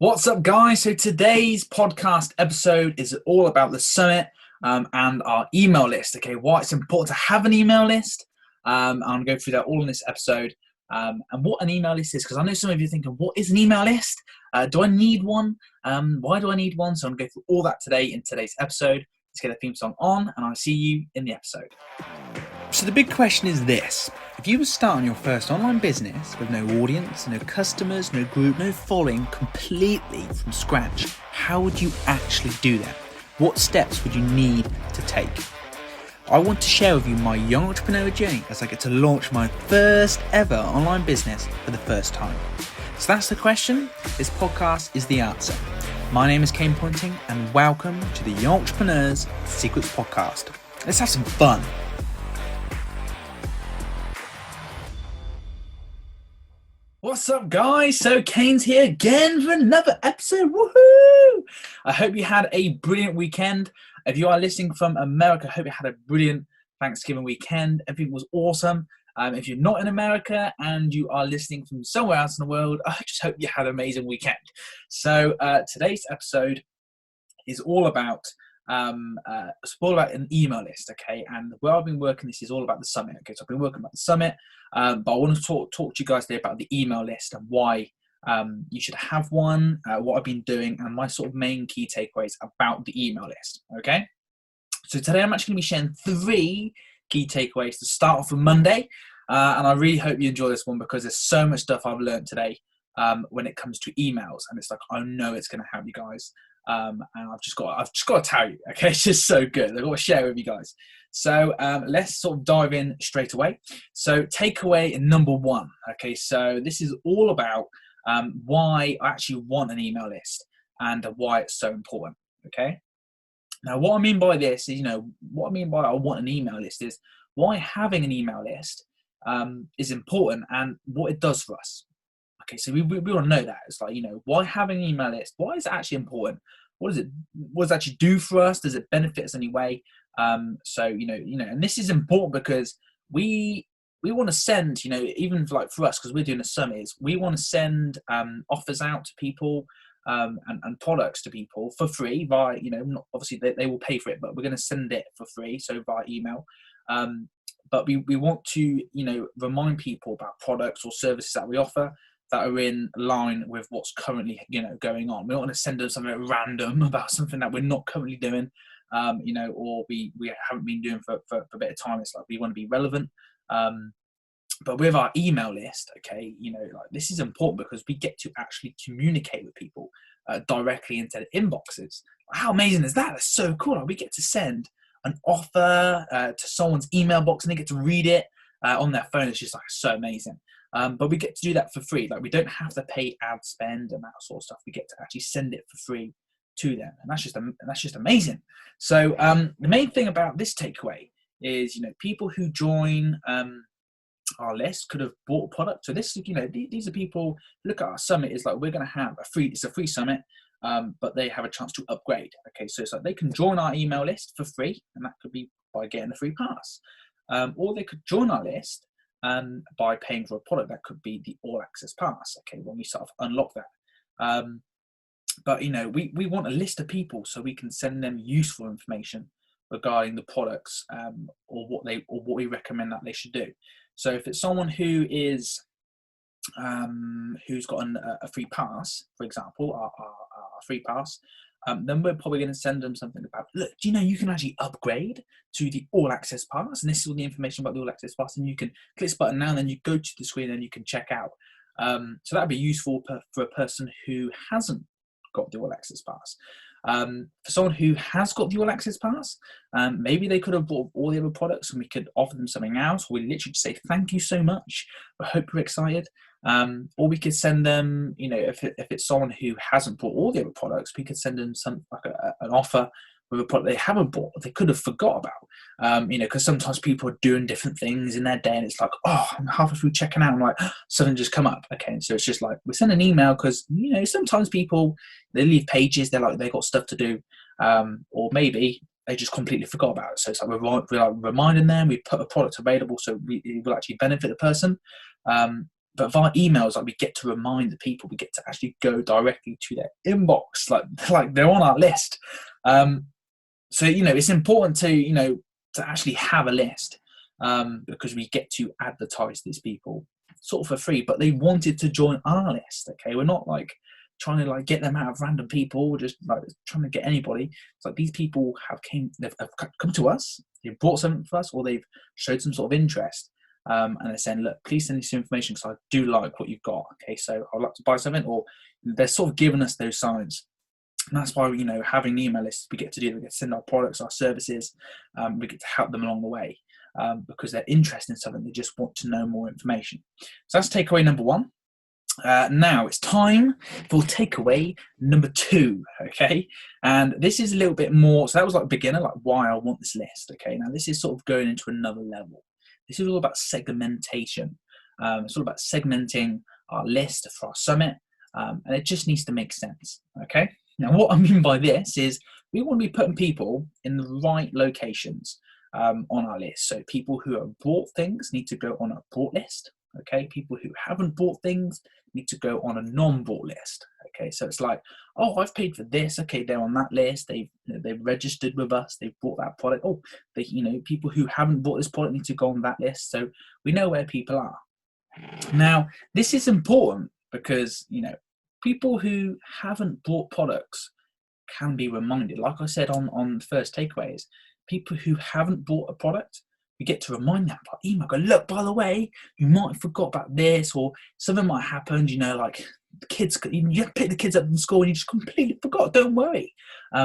What's up, guys? So today's podcast episode is all about the summit and our email list. Okay, why it's important to have an email list. I'm going to go through that all in this episode and what an email list is, because I know some of you are thinking, what is an email list? Do I need one? Why do I need one? So I'm going to go through all that today in today's episode. Let's get the theme song on, and I'll see you in the episode. So the big question is this: if you were starting your first online business with no audience, no customers, no group, no following, completely from scratch, how would you actually do that? What steps would you need to take? I want to share with you my young entrepreneur journey as I get to launch my first ever online business for the first time. So that's the question. This podcast is the answer. My name is Kane Pointing, and welcome to the Young Entrepreneurs Secrets Podcast. Let's have some fun. What's up, guys? So Kane's here again for another episode. Woohoo! I hope you had a brilliant weekend. If you are listening from America, I hope you had a brilliant Thanksgiving weekend. Everything was awesome. If you're not in America and you are listening from somewhere else in the world, I just hope you had an amazing weekend. So today's episode is all about an email list, okay? And where I've been working, this is all about the summit, okay? So I've been working about the summit, but I want to talk to you guys today about the email list and why you should have one, what I've been doing, and my sort of main key takeaways about the email list, okay? So today I'm actually going to be sharing 3 key takeaways to start off with Monday, and I really hope you enjoy this one because there's so much stuff I've learned today when it comes to emails, and it's like, I know it's going to help you guys. And I've just got to tell you, okay, it's just so good. I've got to share it with you guys. So let's sort of dive in straight away. So takeaway number 1, okay, so this is all about why I actually want an email list and why it's so important, okay? Now, what I mean by this is, what I mean by I want an email list is why having an email list is important and what it does for us. Okay, so we all know that. It's like, why having an email list? Why is it actually important? What does it actually do for us? Does it benefit us in any way? So, and this is important because we want to send, even like for us, because we're doing a summit, is we want to send offers out to people and products to people for free via, not, obviously they will pay for it, but we're going to send it for free, so via email. But we want to, remind people about products or services that we offer that are in line with what's currently, going on. We don't want to send them something random about something that we're not currently doing, or we haven't been doing for a bit of time. It's like we want to be relevant. But with our email list, okay, this is important because we get to actually communicate with people directly into the inboxes. How amazing is that? That's so cool. Like, we get to send an offer to someone's email box and they get to read it on their phone. It's just like so amazing. But we get to do that for free. Like, we don't have to pay ad spend and that sort of stuff. We get to actually send it for free to them, and that's just amazing. So the main thing about this takeaway is, people who join our list could have bought a product. So this, these are people. Look at our summit. Is like we're going to have it's a free summit, but they have a chance to upgrade. Okay, so it's like they can join our email list for free, and that could be by getting a free pass, or they could join our list by paying for a product that could be the all access pass. Okay, when we sort of unlock that. But we want a list of people so we can send them useful information regarding the products or what we recommend that they should do. So if it's someone who is who's got a free pass, for example, our free pass, then we're probably going to send them something about, look, do you know you can actually upgrade to the all access pass, and this is all the information about the all access pass, and you can click this button now, and then you go to the screen and you can check out. So that'd be useful for a person who hasn't got the all access pass. For someone who has got the all access pass, maybe they could have bought all the other products and we could offer them something else. We literally just say thank you so much, I hope you're excited. Or we could send them, if it's someone who hasn't bought all the other products, we could send them some like an offer with a product they haven't bought, they could have forgot about. Because sometimes people are doing different things in their day, and it's like, oh, I'm halfway through checking out, I'm like, something just come up. Okay, so it's just like we send an email because sometimes people, they leave pages, they're like they got stuff to do, or maybe they just completely forgot about it. So it's like we're like reminding them, we put a product available so it will actually benefit the person. But via emails, like we get to remind the people, we get to actually go directly to their inbox, like they're on our list. So it's important to to actually have a list, because we get to advertise these people sort of for free, but they wanted to join our list. Okay, we're not like trying to like get them out of random people, just like trying to get anybody. It's like these people they've come to us, they've brought something for us, or they've showed some sort of interest. And they're saying, look, please send me some information because I do like what you've got. Okay, so I'd like to buy something, or they're sort of giving us those signs. And that's why, having email lists, we get to do, we get to send our products, our services, we get to help them along the way, because they're interested in something, they just want to know more information. So that's takeaway number one. Now it's time for takeaway number two, okay? And this is a little bit more, so that was like beginner, like why I want this list, okay? Now this is sort of going into another level. This is all about segmentation. It's all about segmenting our list for our summit, and it just needs to make sense, okay? Now what I mean by this is we want to be putting people in the right locations on our list. So people who have bought things need to go on a bought list, okay? People who haven't bought things need to go on a non-bought list, okay? So it's like, oh, I've paid for this, okay, they're on that list, they've registered with us, they've bought that product. Oh, people who haven't bought this product need to go on that list, so we know where people are. Now this is important because people who haven't bought products can be reminded, like I said on the first takeaways, people who haven't bought a product, we get to remind them by email, go, look, by the way, you might have forgot about this, or something might have happened, like the kids, you have to pick the kids up from school and you just completely forgot, don't worry.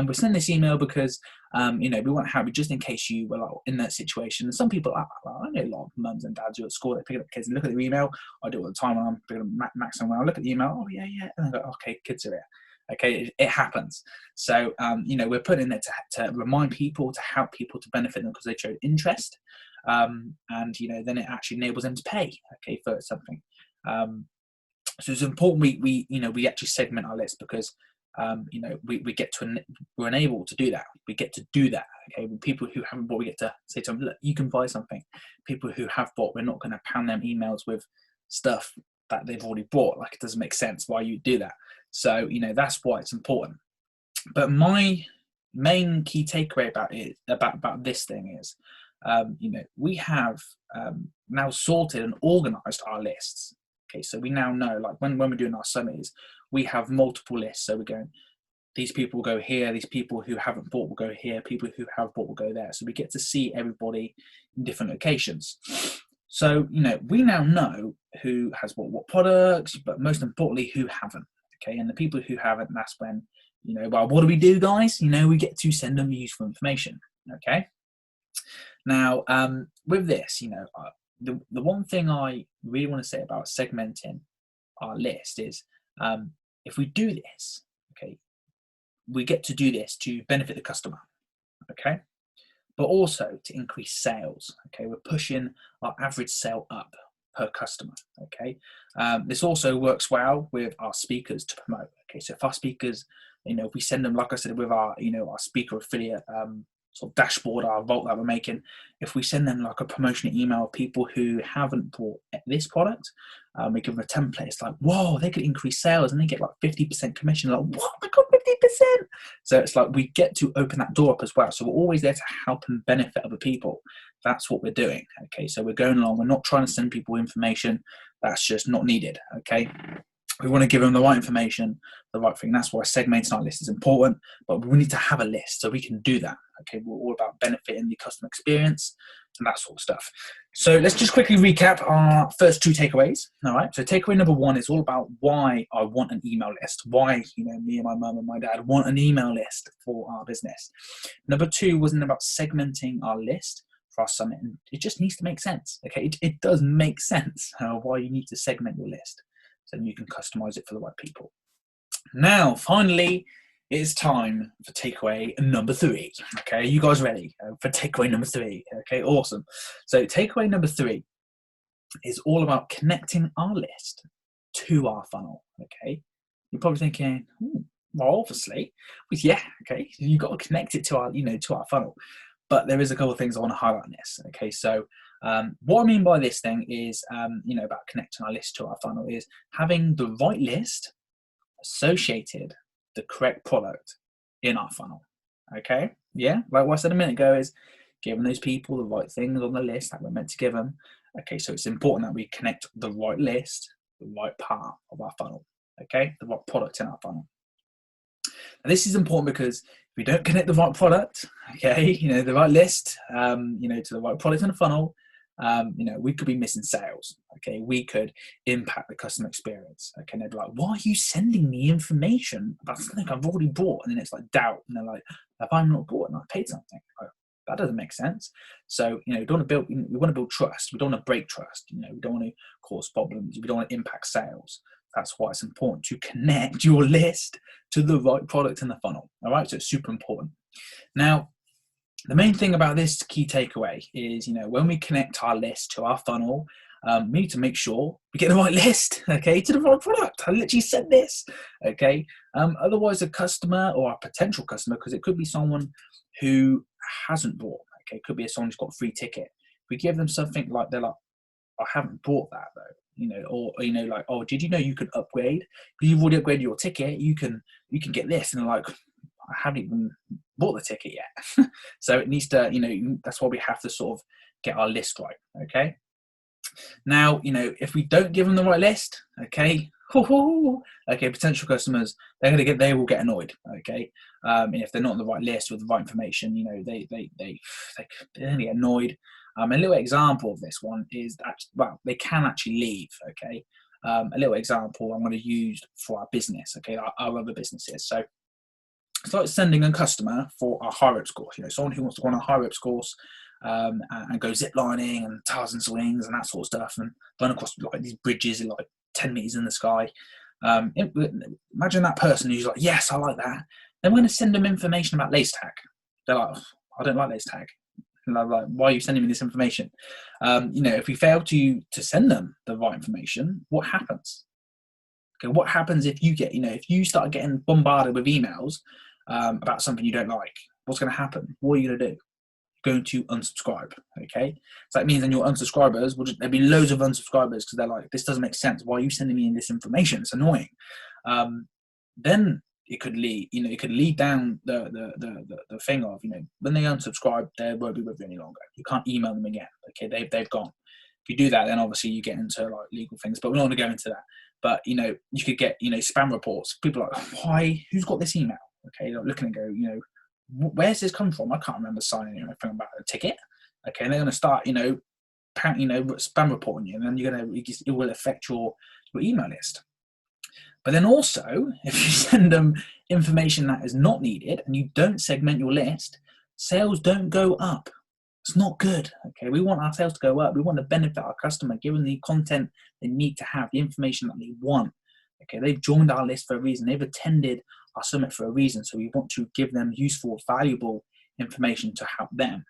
We send this email because, we want to help you just in case you were like, in that situation. And some people, I know a lot of mums and dads who are at school, they pick up the kids and look at their email. I do it all the time when I'm picking up Max and when I look at the email, oh yeah, and I go, okay, kids are here. Okay, it happens. So, we're putting in there to remind people, to help people, to benefit them because they showed interest. And, then it actually enables them to pay, okay, for something. So it's important we actually segment our list because, we're enabled to do that. We get to do that, okay? With people who haven't bought, we get to say to them, look, you can buy something. People who have bought, we're not going to pound them emails with stuff that they've already bought. Like, it doesn't make sense why you do that. So, that's why it's important. But my main key takeaway about this thing is, we have now sorted and organized our lists. Okay, so we now know, like when we're doing our summits, we have multiple lists. So we're going, these people will go here, these people who haven't bought will go here, people who have bought will go there. So we get to see everybody in different locations. So, we now know who has bought what products, but most importantly, who haven't. Okay, and the people who haven't, that's when, well, what do we do, guys? We get to send them useful information. Okay. Now, with this, the one thing I really want to say about segmenting our list is, if we do this, okay, we get to do this to benefit the customer, okay, but also to increase sales. Okay, we're pushing our average sale up per customer. Okay, this also works well with our speakers to promote. Okay, so if our speakers, if we send them, like I said, with our our speaker affiliate sort of dashboard, our vault that we're making, if we send them like a promotional email of people who haven't bought this product, we give them a template. It's like, whoa, they could increase sales and they get like 50% commission. Like, what? I got 50%. So it's like we get to open that door up as well. So we're always there to help and benefit other people. That's what we're doing. Okay, so we're going along. We're not trying to send people information that's just not needed. Okay. We want to give them the right information, the right thing. That's why segmenting our list is important, but we need to have a list so we can do that. Okay, we're all about benefiting the customer experience and that sort of stuff. So let's just quickly recap our first two takeaways. All right, so takeaway number one is all about why I want an email list, why me and my mum and my dad want an email list for our business. Number two wasn't about segmenting our list for our summit, and it just needs to make sense. Okay, it does make sense why you need to segment your list, so you can customize it for the right people. Now, finally, it's time for takeaway number three. Okay, you guys ready for takeaway number three? Okay, awesome. So takeaway number three is all about connecting our list to our funnel. Okay, you're probably thinking, well, obviously, yeah, okay, you've got to connect it to our, to our funnel. But there is a couple of things I want to highlight in this. Okay, so What I mean by this thing is, about connecting our list to our funnel is having the right list associated the correct product in our funnel. Okay, yeah, like what I said a minute ago is giving those people the right things on the list that we're meant to give them. Okay, so it's important that we connect the right list, the right part of our funnel. Okay, the right product in our funnel. And this is important because if we don't connect the right product, okay, the right list, to the right product in the funnel, we could be missing sales. Okay, we could impact the customer experience. Okay, and they'd be like, "Why are you sending me information about something I've already bought?" And then it's like doubt, and they're like, "If I'm not bought and I paid something, that doesn't make sense." So we want to build trust. We don't want to break trust. We don't want to cause problems. We don't want to impact sales. That's why it's important to connect your list to the right product in the funnel. All right, so it's super important. Now, the main thing about this key takeaway is, when we connect our list to our funnel, we need to make sure we get the right list, okay, to the right product. I literally said this, okay. Otherwise, a customer or a potential customer, because it could be someone who hasn't bought, okay, it could be someone who's got a free ticket. If we give them something like they're like, "I haven't bought that though," or like, "Oh, did you know you could upgrade? Because you've already upgraded your ticket, you can get this," and they're like, "I haven't even bought the ticket yet." So it needs to, that's why we have to sort of get our list right. Okay. Now, if we don't give them the right list, okay, potential customers, they will get annoyed. Okay. And if they're not on the right list with the right information, they get annoyed. A little example of this one is that, they can actually leave. Okay. A little example I'm going to use for our business. Okay. Our other businesses. So it's like sending a customer for a high ropes course. Someone who wants to go on a high ropes course and go zip lining and Tarzan swings and that sort of stuff, and run across like these bridges in like 10 meters in the sky. Imagine that person who's like, "Yes, I like that." Then we're going to send them information about lace tag. They're like, "I don't like lace tag." And I'm like, "Why are you sending me this information?" If we fail to send them the right information, what happens? Okay, what happens if you get, if you start getting bombarded with emails about something you don't like? What's going to happen? What are you going to do? You're going to unsubscribe. Okay, so that means then your unsubscribers there'll be loads of unsubscribers because they're like, "This doesn't make sense. Why are you sending me this information? It's annoying." Then it could lead, it could lead down the thing of, when they unsubscribe, they won't be with you any longer. You can't email them again. Okay, they've gone. If you do that, then obviously you get into like legal things, but we're not going to go into that. But you could get spam reports. People are like, "Why? Who's got this email?" Okay, like looking and go, "Where's this come from? I can't remember signing anything about a ticket." Okay, and they're going to start, spam reporting you, and then it will affect your email list. But then also, if you send them information that is not needed and you don't segment your list, sales don't go up. It's not good. Okay, we want our sales to go up. We want to benefit our customer, give them the content they need to have, the information that they want. Okay, they've joined our list for a reason. They've attended our summit for a reason. So we want to give them useful, valuable information to help them.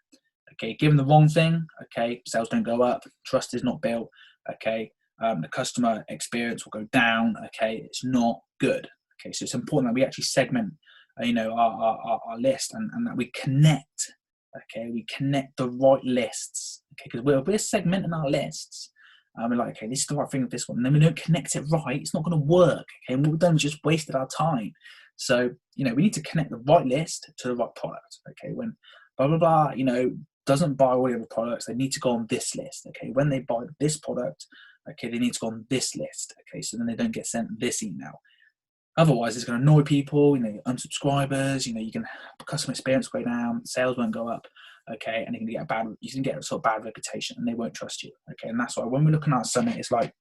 Okay, give them the wrong thing. Okay, sales don't go up. Trust is not built. Okay, the customer experience will go down. Okay, it's not good. Okay, so it's important that we actually segment, our list and that we connect. Okay, we connect the right lists. Okay, because we're segmenting our lists. We're like, okay, this is the right thing with this one. And then we don't connect it right, it's not going to work. Okay, and what we've done is just wasted our time. So, we need to connect the right list to the right product. Okay, when blah, blah, blah, doesn't buy all the other products, they need to go on this list. Okay, when they buy this product, okay, they need to go on this list. Okay, so then they don't get sent this email. Otherwise, it's going to annoy people, unsubscribers, you can customer experience go down, sales won't go up, okay, and you can get a sort of bad reputation and they won't trust you, okay, and that's why when we're looking at our summit, it's like,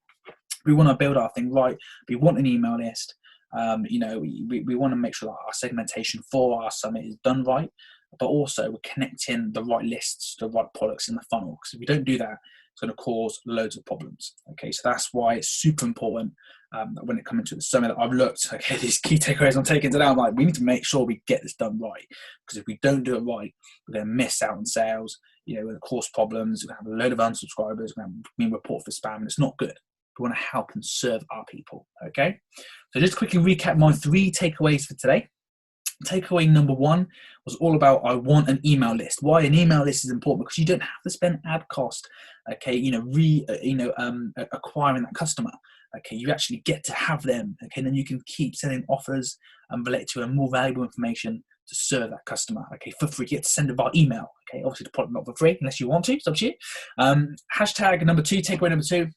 we want to build our thing right, we want an email list, we want to make sure that our segmentation for our summit is done right, but also we're connecting the right lists to the right products in the funnel, because if we don't do that, it's going to cause loads of problems. Okay, so that's why it's super important that when it comes to the summit, I've looked, okay, these key takeaways I'm taking today, I'm like, we need to make sure we get this done right, because if we don't do it right, we're going to miss out on sales, we're going to cause problems, we're going to have a load of unsubscribers, we're going to be report for spam, and it's not good. We want to help and serve our people, okay? So just quickly recap my 3 takeaways for today. takeaway number 1 was all about, I want an email list. Why an email list is important? Because you don't have to spend ad cost, okay, acquiring that customer. Okay, you actually get to have them. Okay, and then you can keep sending offers and relate to more valuable information to serve that customer. Okay, for free. You get to send it by email. Okay, obviously the product not for free unless you want to. It's up to you. Hashtag number 2, takeaway number 2,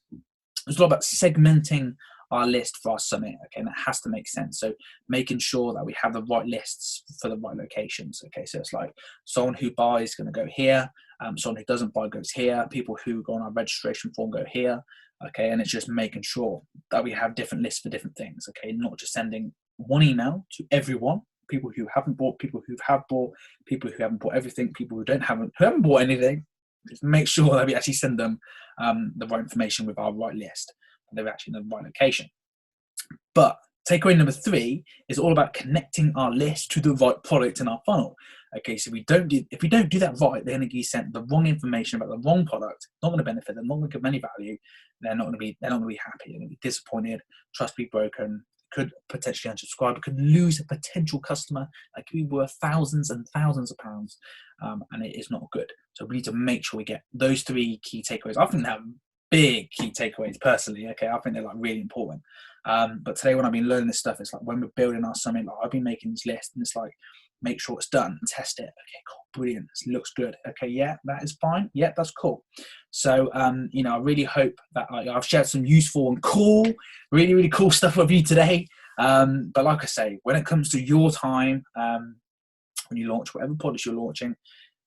it's all about segmenting our list for our summit. Okay, and that has to make sense. So making sure that we have the right lists for the right locations. Okay, so it's like someone who buys is going to go here. Someone who doesn't buy goes here. People who go on our registration form go here. Okay, and it's just making sure that we have different lists for different things. Okay, not just sending one email to everyone. People who haven't bought, people who have bought, people who haven't bought everything, people who haven't bought anything. Just make sure that we actually send them the right information with our right list. And they're actually in the right location. But takeaway number 3 is all about connecting our list to the right product in our funnel. Okay, so if we don't do that right, they're going to get sent the wrong information about the wrong product. Not going to benefit them. Not going to give them any value. They're not going to be happy. They're going to be disappointed. Trust be broken. Could potentially unsubscribe. Could lose a potential customer that could be worth thousands and thousands of pounds, and it is not good. So we need to make sure we get those 3 key takeaways. I think they're big key takeaways personally. Okay, I think they're like really important. But today when I've been learning this stuff, it's like when we're building our summit, like I've been making this list, and it's like, make sure it's done, test it. Okay, cool, brilliant, this looks good. Okay, yeah, that is fine. Yeah, that's cool. So, I really hope that I've shared some useful and cool, really, really cool stuff with you today. But like I say, when it comes to your time, when you launch whatever products you're launching,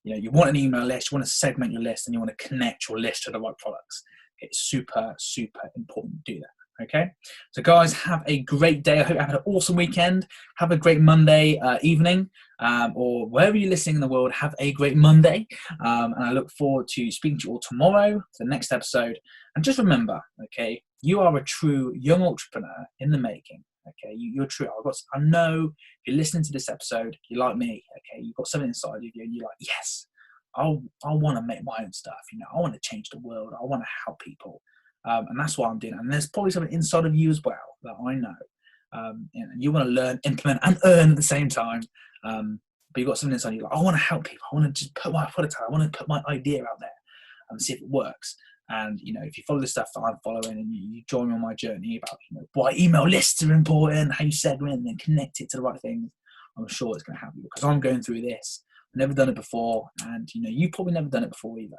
you want an email list, you want to segment your list, and you want to connect your list to the right products. It's super, super important to do that. Okay, so guys, have a great day. I hope you have an awesome weekend. Have a great Monday evening, or wherever you're listening in the world. Have a great Monday, and I look forward to speaking to you all tomorrow for the next episode. And just remember, okay, you are a true young entrepreneur in the making. Okay, you're true. I know if you're listening to this episode, you're like me. Okay, you've got something inside of you, and you're like, yes, I want to make my own stuff. I want to change the world. I want to help people. And that's what I'm doing. And there's probably something inside of you as well that I know. And you want to learn, implement, and earn at the same time. But you've got something inside you like, I want to help people. I want to just put my product out. I want to put my idea out there and see if it works. And, if you follow the stuff that I'm following and you join me on my journey about why email lists are important, how you segment and connect it to the right things, I'm sure it's going to help you, because I'm going through this. I've never done it before. And, you've probably never done it before either.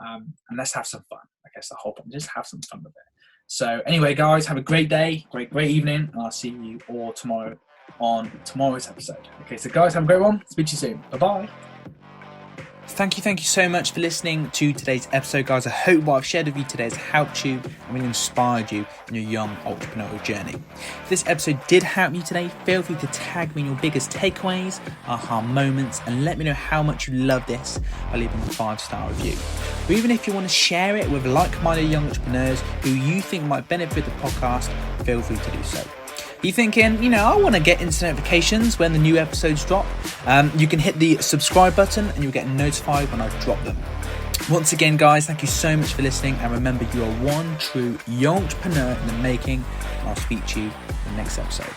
And let's have some fun. I guess the whole point, just have some fun with it. So anyway, guys, have a great day, great evening, and I'll see you all tomorrow on tomorrow's episode. Okay, so guys, have a great one. Speak to you soon. Bye-bye. Thank you so much for listening to today's episode, guys. I hope what I've shared with you today has helped you and really inspired you in your young entrepreneurial journey. If this episode did help you today, feel free to tag me in your biggest takeaways, aha moments, and let me know how much you love this by leaving a 5-star review. Or even if you want to share it with like-minded young entrepreneurs who you think might benefit the podcast, feel free to do so. You're thinking, I want to get instant notifications when the new episodes drop. You can hit the subscribe button and you'll get notified when I drop them. Once again, guys, thank you so much for listening. And remember, you are one true young entrepreneur in the making. And I'll speak to you in the next episode.